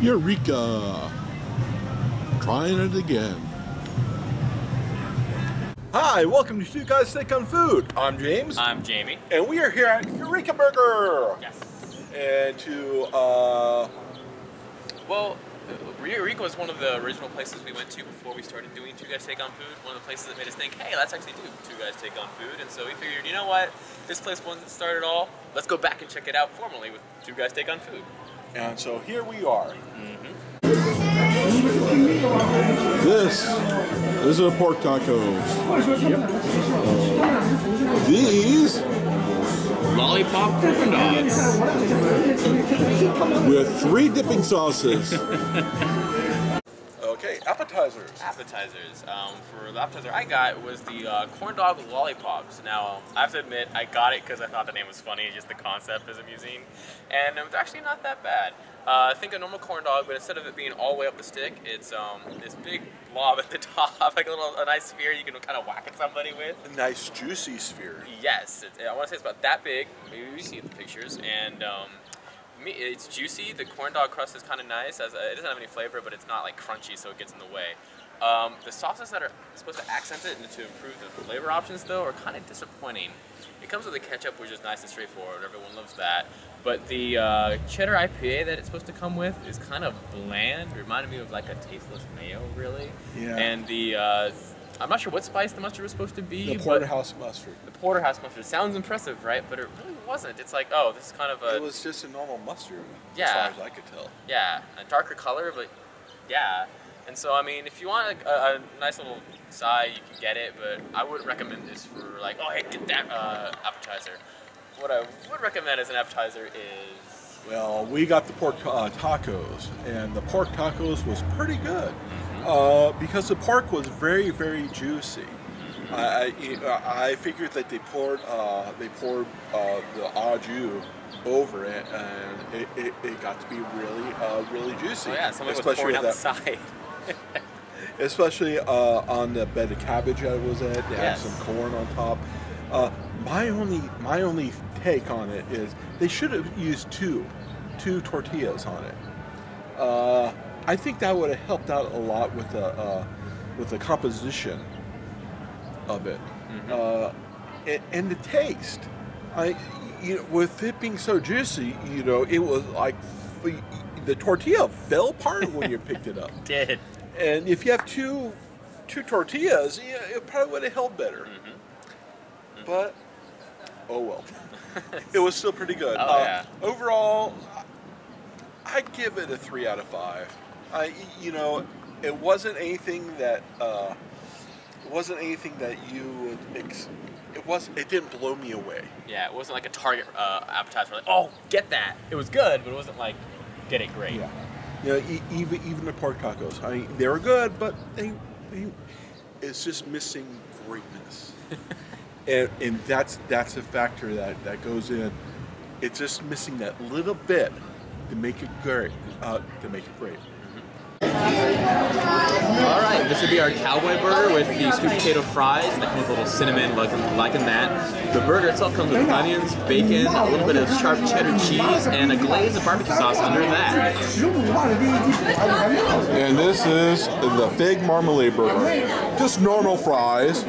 Eureka! Trying it again. Hi, welcome to Two Guys Take on Food. I'm James. I'm Jamie. And we are here at Eureka Burger. Yes. And to, well, Eureka was one of the original places we went to before we started doing Two Guys Take on Food. One of the places that made us think, hey, let's actually do Two Guys Take on Food. And so we figured, you know what? This place wasn't started all. Let's go back and check it out formally with Two Guys Take on Food. And so here we are. This are pork tacos. These Lollipop Dippin' Dogs. with 3 dipping sauces. Okay, appetizers. Appetizers. For the appetizer I got was the corn dog lollipops. Now, I have to admit, I got it because I thought the name was funny, just the concept is amusing. And it's actually not that bad. Think a normal corn dog, but instead of it being all the way up the stick, it's this big blob at the top, like a nice sphere you can kind of whack at somebody with. A nice juicy sphere. Yes, I want to say it's about that big. Maybe you see the pictures, and it's juicy. The corn dog crust is kind of nice. It doesn't have any flavor, but it's not like crunchy, so it gets in the way. The sauces that are supposed to accent it and to improve the flavor options, though, are kind of disappointing. It comes with a ketchup, which is nice and straightforward. Everyone loves that. But the cheddar IPA that it's supposed to come with is kind of bland. It reminded me of like a tasteless mayo, really. Yeah. And the I'm not sure what spice the mustard was supposed to be. The porterhouse mustard. The porterhouse mustard sounds impressive, right? But it really wasn't. It's like, oh, this is kind of a. It was just a normal mustard, yeah, as far as I could tell. Yeah, a darker color, but yeah. And so, I mean, if you want a nice little side, you can get it, but I wouldn't recommend this for like, oh, hey, get that appetizer. What I would recommend as an appetizer is... Well, we got the pork tacos, and the pork tacos was pretty good because the pork was very, very juicy. I figured that they poured the au jus over it, and it got to be really juicy. Oh yeah, somebody was pouring out the side. Especially on the bed of cabbage that it was in. They had some corn on top. My only take on it is they should have used two tortillas on it. I think that would have helped out a lot with the composition of it, and the taste. With it being so juicy, it was like the tortilla fell apart when you picked it up. It did. And if you have two tortillas, it probably would have held better. But oh well, it was still pretty good. Oh, yeah. Overall, I'd give it a 3 out of 5. It wasn't anything that you would it didn't blow me away. Yeah, it wasn't like a Target appetizer. Like, oh, get that. It was good, but it wasn't like, get it great. Yeah. Even the pork tacos. They were good, but it's just missing greatness. and that's a factor that goes in. It's just missing that little bit to make it great. Alright, this would be our cowboy burger with the sweet potato fries that comes with a little cinnamon, liking that. The burger itself comes with onions, bacon, a little bit of sharp cheddar cheese, and a glaze of barbecue sauce under that. And this is the fig marmalade burger. Just normal fries.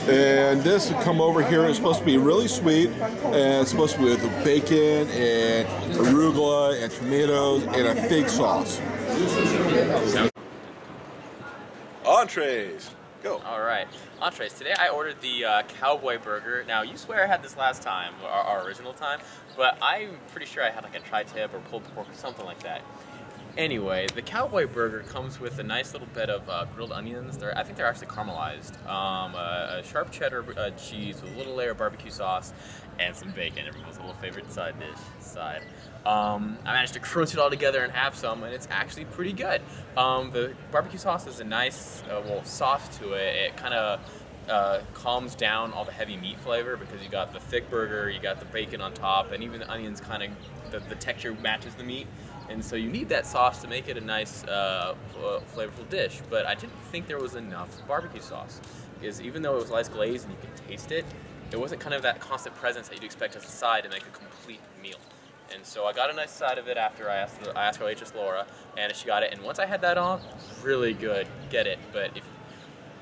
And this will come over here. It's supposed to be really sweet, and it's supposed to be with bacon and arugula and tomatoes and a fig sauce. Entrees. Go. Alright, entrees. Today I ordered the cowboy burger. Now, you swear I had this last time, our original time, but I'm pretty sure I had like a tri-tip or pulled pork or something like that. Anyway, the cowboy burger comes with a nice little bit of grilled onions. I think they're actually caramelized. A sharp cheddar cheese with a little layer of barbecue sauce and some bacon. Everyone's little favorite side dish. I managed to crunch it all together and have some, and it's actually pretty good. The barbecue sauce is a nice sauce to it. It kind of calms down all the heavy meat flavor because you got the thick burger, you got the bacon on top, and even the onions kind of, the texture matches the meat. And so you need that sauce to make it a nice, flavorful dish. But I didn't think there was enough barbecue sauce. Because even though it was ice glazed and you could taste it, it wasn't kind of that constant presence that you'd expect as a side to make a complete meal. And so I got a nice side of it after I asked our waitress Laura, and she got it. And once I had that on, really good. Get it, but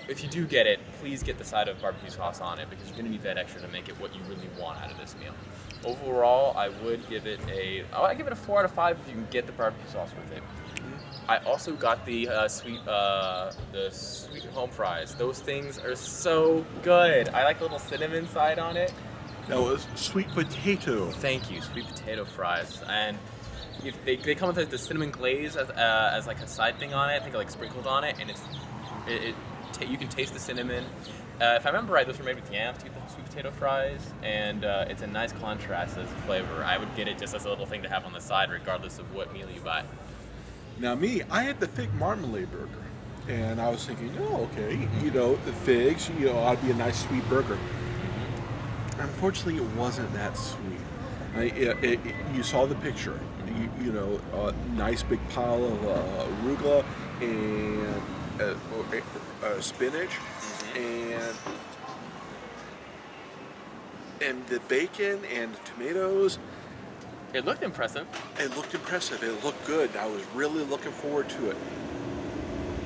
if you do get it, please get the side of barbecue sauce on it because you're gonna need that extra to make it what you really want out of this meal. Overall, I would give it I'd give it a 4 out of 5 if you can get the barbecue sauce with it. I also got the sweet home fries. Those things are so good. I like the little cinnamon side on it. That was sweet potato. Thank you, sweet potato fries. And if they come with the cinnamon glaze as like a side thing on it. I think like sprinkled on it, and you can taste the cinnamon. If I remember right, those were made with yams to get the sweet potato fries, and it's a nice contrast as a flavor. I would get it just as a little thing to have on the side, regardless of what meal you buy. Now me, I had the fig marmalade burger, and I was thinking, oh, okay, the figs, ought to be a nice sweet burger. Unfortunately, it wasn't that sweet. You saw the picture, a nice big pile of arugula and spinach, and the bacon and the tomatoes. It looked impressive. It looked impressive. It looked good. I was really looking forward to it.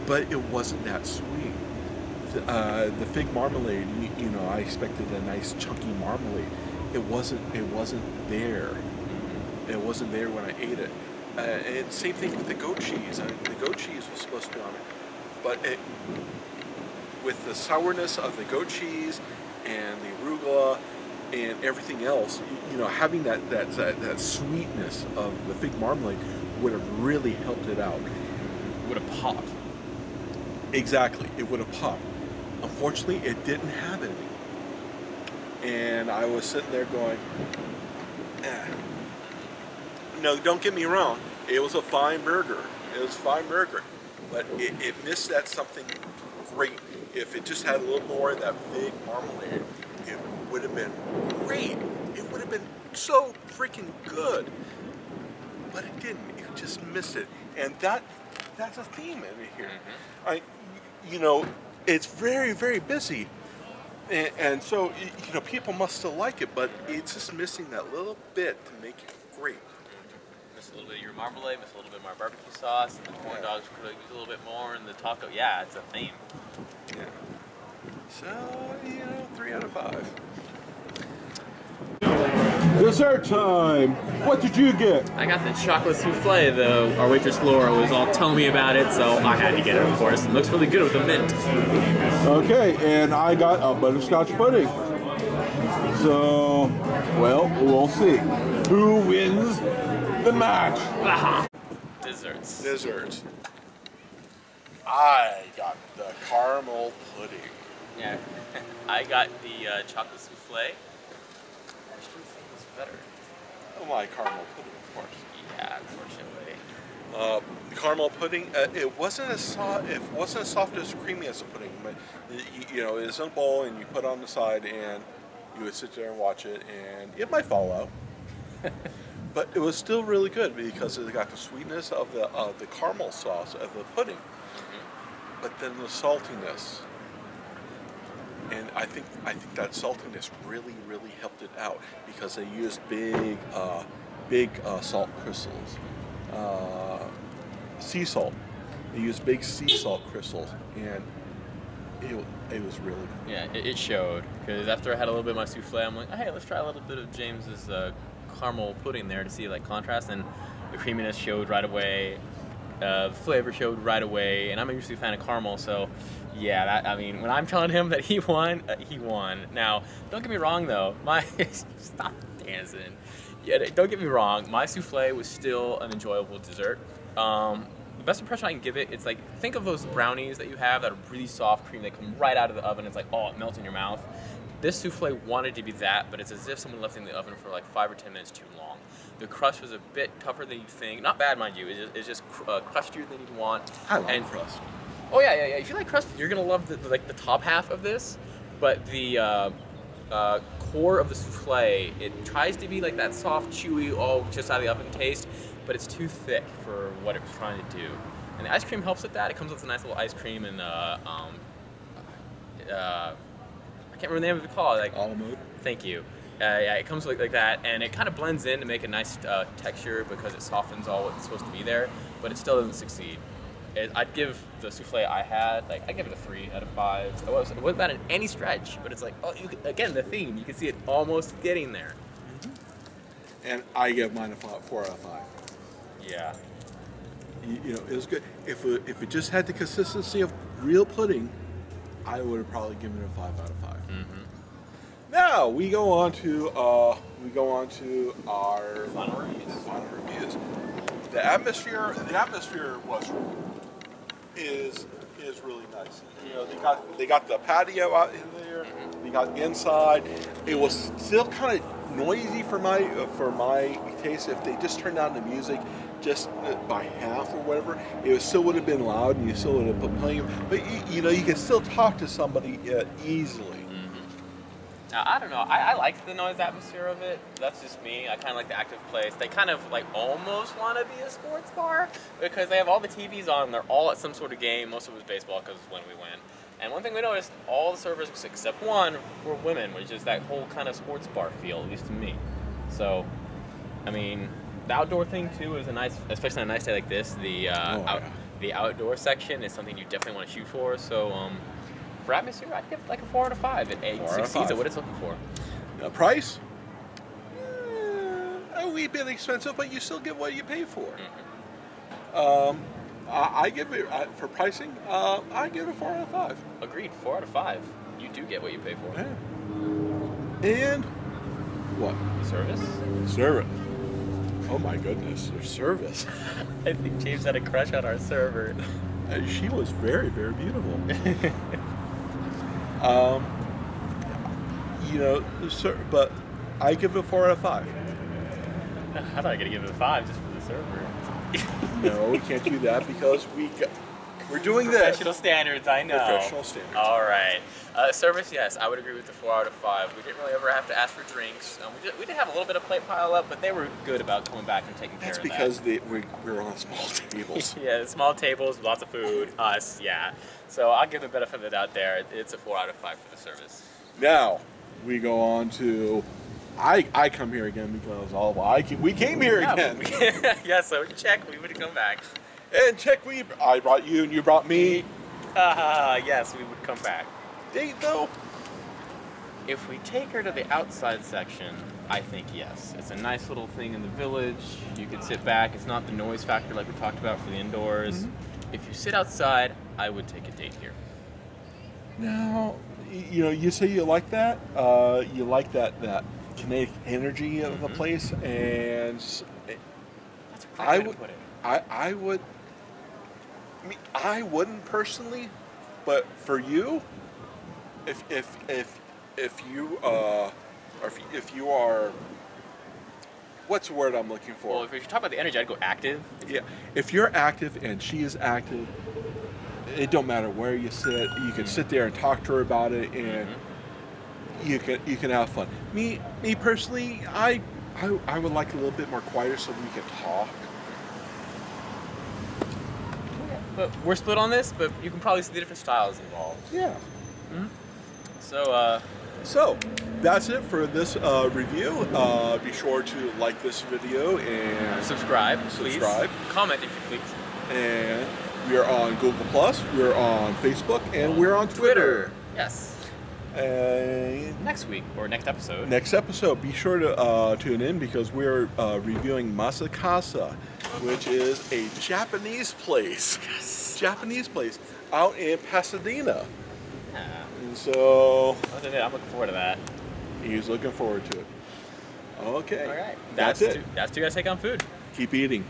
But it wasn't that sweet. The fig marmalade, I expected a nice chunky marmalade. It wasn't there. It wasn't there when I ate it. And same thing with the goat cheese. The goat cheese was supposed to be on it. But with the sourness of the goat cheese and the arugula and everything else, having that sweetness of the fig marmalade would have really helped it out. Would have popped. Exactly, it would have popped. Unfortunately, it didn't have any. And I was sitting there going, No, don't get me wrong. It was a fine burger. But it missed that something great. If it just had a little more of that fig marmalade, it would have been great. It would have been so freaking good. But it didn't. It just missed it. And that's a theme in here. It's very, very busy. And so, people must still like it, but it's just missing that little bit to make it great. Miss a little bit of your marmalade, miss a little bit more barbecue sauce, and the corn dogs could use a little bit more, and the taco, yeah, it's a theme. Yeah. So, 3 out of 5. Dessert time! What did you get? I got the chocolate souffle, though. Our waitress Laura was all telling me about it, so I had to get it, of course. It looks really good with the mint. Okay, and I got a butterscotch pudding. So, we'll see. Who wins the match? Desserts. I got the caramel pudding. Yeah. I got the chocolate souffle. Which do you think was better? Oh, my caramel pudding, of course. Yeah, unfortunately. The caramel pudding, it wasn't as soft as creamy as the pudding, but it's in a bowl and you put it on the side and you would sit there and watch it, and it might fall out. But it was still really good because it got the sweetness of the caramel sauce of the pudding, but then the saltiness. And I think that saltiness really, really helped it out because they used big salt crystals, sea salt. They used big sea salt crystals, and it was really good. Yeah, it showed because after I had a little bit of my souffle, I'm like, hey, let's try a little bit of James's caramel pudding there to see like contrast, and the creaminess showed right away. The flavor showed right away, and I'm usually a fan of caramel, so yeah, when I'm telling him that he won, he won. Now, don't get me wrong though, stop dancing. Yeah, don't get me wrong, my souffle was still an enjoyable dessert. The best impression I can give it, it's like, think of those brownies that you have that are really soft cream, they come right out of the oven, it's like, oh, it melts in your mouth. This souffle wanted to be that, but it's as if someone left it in the oven for like 5 or 10 minutes too long. The crust was a bit tougher than you'd think. Not bad, mind you. It's just crustier than you'd want. I love crust. Oh yeah. If you like crust, you're gonna love the top half of this. But the core of the souffle, it tries to be like that soft, chewy, just out of the oven taste, but it's too thick for what it was trying to do. And the ice cream helps with that. It comes with a nice little ice cream and I can't remember the name of the call. Almond. Thank you. Yeah, it comes like that, and it kind of blends in to make a nice texture because it softens all what's supposed to be there, but it still doesn't succeed. I'd give the souffle I had, like, I'd give it a 3 out of 5. It wasn't bad in any stretch, but it's like, again, the theme, you can see it almost getting there. And I give mine a 4 out of 5. Yeah. You know, it was good. If it just had the consistency of real pudding, I would have probably given it a 5 out of 5. Now we go on to our Final reviews. The atmosphere is really nice. You know, they got the patio out in there. They got inside. It was still kind of noisy for my taste. If they just turned down the music just by half or whatever, it still would have been loud, and you still would have put playing. But you know, you can still talk to somebody easily. Now, I don't know. I like the noise atmosphere of it. That's just me. I kind of like the active place. They kind of like almost want to be a sports bar because they have all the TVs on. They're all at some sort of game. Most of it was baseball because it's when we went. And one thing we noticed, all the servers except one were women, which is that whole kind of sports bar feel, at least to me. So, I mean, the outdoor thing too is a nice, especially on a nice day like this. The outdoor section is something you definitely want to shoot for. So, for atmosphere, I'd give it like a 4 out of 5. It succeeds at what it's looking for. Now, price? A wee bit expensive, but you still get what you pay for. I give it, for pricing, I give it 4 out of 5. Agreed, 4 out of 5. You do get what you pay for. Yeah. And what? Service? Service. Oh my goodness, their service. I think James had a crush on our server. She was very, very beautiful. You know, but I give it a 4 out of 5. I thought I was going to give it a 5 just for the server. No, we can't do that because we're doing this. Professional standards, I know. Professional standards. All right. Service, yes, I would agree with the 4 out of 5. We didn't really ever have to ask for drinks. We did have a little bit of plate pile up, but they were good about coming back and taking care of that. That's because we were on small tables. Yeah, small tables, lots of food, us, yeah. So I'll give the benefit of the doubt there. It's a 4 out of 5 for the service. Now, we go on to... I come here again because we came here again. Yeah, so check, we would come back. And check, I brought you and you brought me. Yes, we would come back. Date though? If we take her to the outside section, I think yes. It's a nice little thing in the village. You can sit back. It's not the noise factor like we talked about for the indoors. If you sit outside, I would take a date here. Now, you know, you say you like that. You like that kinetic energy of the place, and That's a great way to put it. I wouldn't personally, but for you, if you are, what's the word I'm looking for? Well, if you're talking about the energy, I'd go active. Yeah, if you're active and she is active, it don't matter where you sit. You can sit there and talk to her about it, and you can have fun. Me personally, I would like a little bit more quieter so we can talk. But we're split on this, but you can probably see the different styles involved. Yeah. So, that's it for this review. Be sure to like this video and subscribe, please. Comment if you please. And we are on Google+, we're on Facebook, and we're on Twitter. Yes. Next week, or next episode. Next episode, be sure to tune in because we're reviewing Masakasa, which is a Japanese place. Yes. Japanese place out in Pasadena. Yeah. And so... I'm looking forward to that. He's looking forward to it. Okay. All right. That's it. That's 2 Guys Take on Food. Keep eating.